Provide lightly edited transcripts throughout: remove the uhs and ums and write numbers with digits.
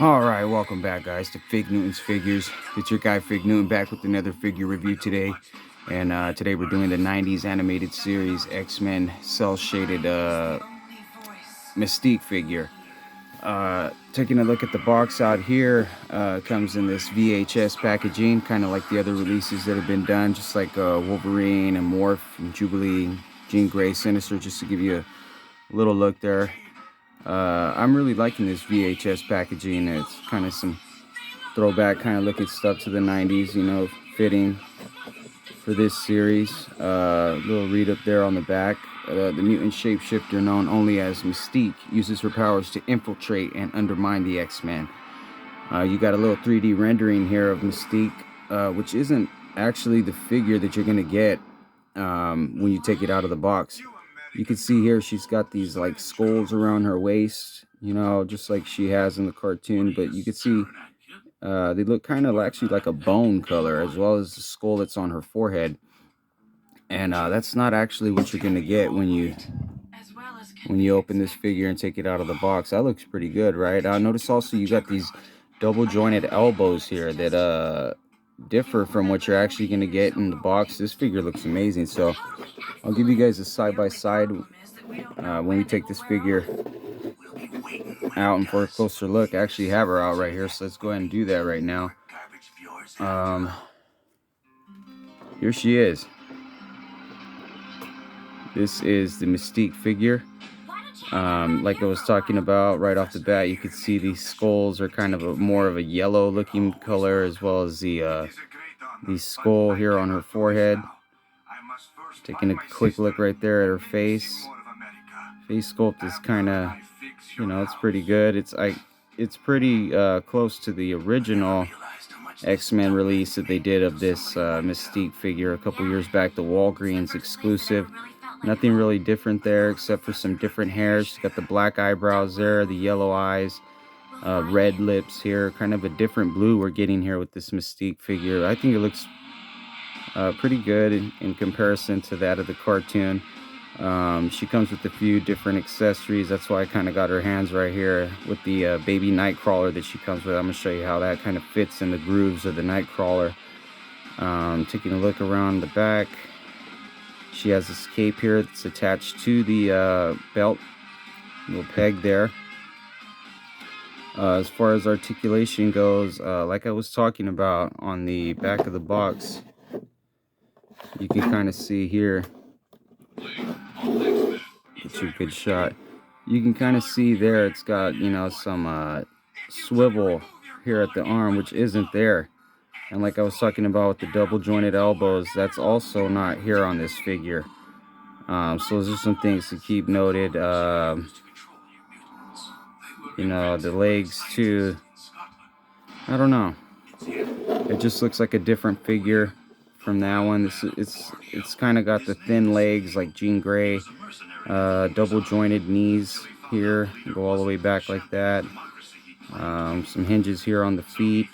All right, welcome back, guys, to Fig Newton's Figures. It's your guy Fig Newton back with another figure review today, and today we're doing the '90s animated series X-Men cell shaded Mystique figure. Taking a look at the box out here, comes in this VHS packaging, kind of like the other releases that have been done, just like Wolverine and Morph and Jubilee, Jean Grey, Sinister, just to give you a little look there. I'm really liking this VHS packaging. It's kind of some throwback kind of looking stuff to the 90s, fitting for this series. Little read up there on the back. The mutant shapeshifter known only as Mystique uses her powers to infiltrate and undermine the X-Men. You got a little 3D rendering here of Mystique, which isn't actually the figure that you're going to get when you take it out of the box. You can see here she's got these like skulls around her waist, just like she has in the cartoon, but you can see they look kind of actually like a bone color, as well as the skull that's on her forehead. And that's not actually what you're going to get when you open this figure and take it out of the box. That looks pretty good, right? Notice also you got these double jointed elbows here that differ from what you're actually going to get in the box. This figure looks amazing. So I'll give you guys a side-by-side when we take this figure out and for a closer look. I actually have her out right here, so let's go ahead and do that right now. Here she is. This is the Mystique figure. Like I was talking about right off the bat, you could see these skulls are kind of more of a yellow looking color, as well as the skull here on her forehead. Taking a quick look right there at her face. Face sculpt is kind of, it's pretty good. It's pretty close to the original X-Men release that they did of this Mystique figure a couple years back, the Walgreens exclusive. Nothing really different there except for some different hairs. She's got the black eyebrows there, the yellow eyes, red lips here, kind of a different blue we're getting here with this Mystique figure. I think it looks pretty good in comparison to that of the cartoon. She comes with a few different accessories. That's why I kind of got her hands right here with the baby Nightcrawler that she comes with. I'm going to show you how that kind of fits in the grooves of the Nightcrawler. Taking a look around the back, she has this cape here that's attached to the belt, little peg there. As far as articulation goes, like I was talking about on the back of the box, you can kind of see here. It's a good shot. You can kind of see there it's got, some swivel here at the arm, which isn't there. And like I was talking about with the double jointed elbows, that's also not here on this figure. So those are some things to keep noted. The legs too. I don't know. It just looks like a different figure from that one. It's kind of got the thin legs like Jean Grey. Double jointed knees here, go all the way back like that. Some hinges here on the feet.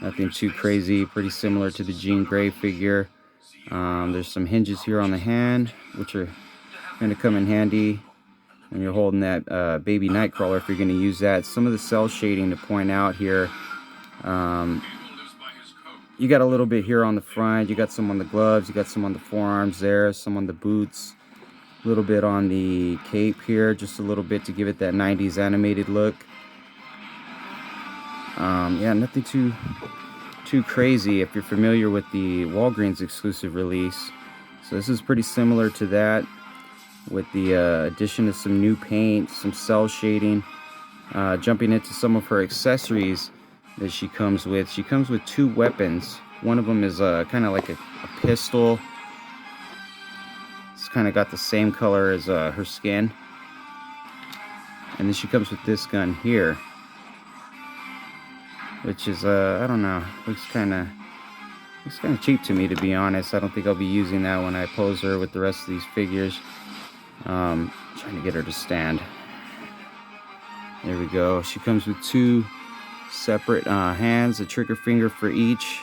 Nothing too crazy, pretty similar to the Jean Grey figure. There's some hinges here on the hand, which are going to come in handy when you're holding that baby Nightcrawler, if you're going to use that. Some of the cell shading to point out here. You got a little bit here on the front. You got some on the gloves. You got some on the forearms there. Some on the boots. A little bit on the cape here. Just a little bit to give it that 90s animated look. Yeah, nothing too crazy if you're familiar with the Walgreens exclusive release. So this is pretty similar to that, with the addition of some new paint, some cell shading. Jumping into some of her accessories that she comes with. She comes with two weapons. One of them is kind of like a pistol. It's kind of got the same color as her skin. And then she comes with this gun here, which is I don't know, looks kind of cheap to me, to be honest. I don't think I'll be using that when I pose her with the rest of these figures. Trying to get her to stand. There we go. She comes with two separate hands, a trigger finger for each,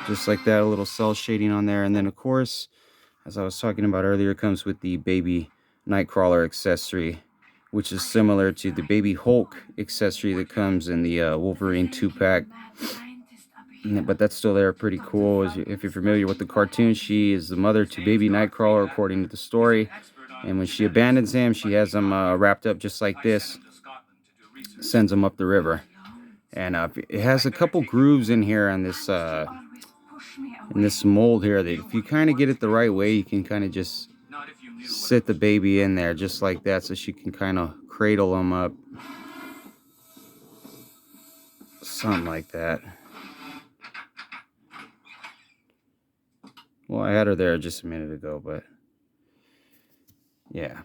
just like that. A little cell shading on there. And then of course, as I was talking about earlier, it comes with the baby Nightcrawler accessory, which is similar to the Baby Hulk accessory that comes in the Wolverine 2-pack. But that's still there, pretty cool. If you're familiar with the cartoon, she is the mother to Baby Nightcrawler, according to the story. And when she abandons him, she has him wrapped up just like this, sends him up the river. And it has a couple grooves in here on this mold here that if you kind of get it the right way, you can kind of just sit the baby in there just like that, so she can kind of cradle him up, something like that. Well, I had her there just a minute ago, but yeah,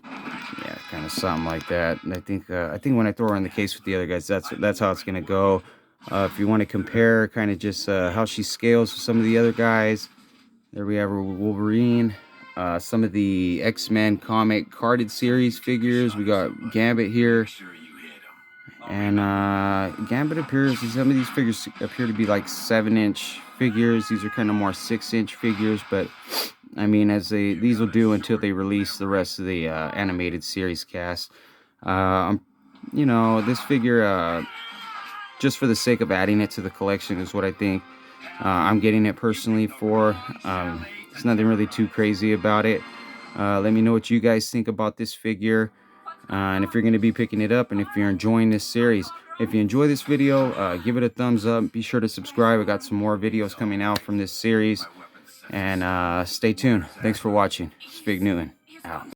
kind of something like that. And I think when I throw her in the case with the other guys, that's how it's gonna go. If you want to compare kind of just how she scales with some of the other guys, there we have her Wolverine. Some of the X-Men comic carded series figures. We got Gambit here. And Gambit appears, some of these figures appear to be like 7-inch figures. These are kind of more 6-inch figures, but I mean, these will do until they release the rest of the animated series cast. You know, this figure, just for the sake of adding it to the collection, is what I think I'm getting it personally for. There's nothing really too crazy about it. Let me know what you guys think about this figure. And if you're going to be picking it up, and if you're enjoying this series. If you enjoy this video, give it a thumbs up. Be sure to subscribe. I got some more videos coming out from this series. And stay tuned. Thanks for watching. It's Big Newton out.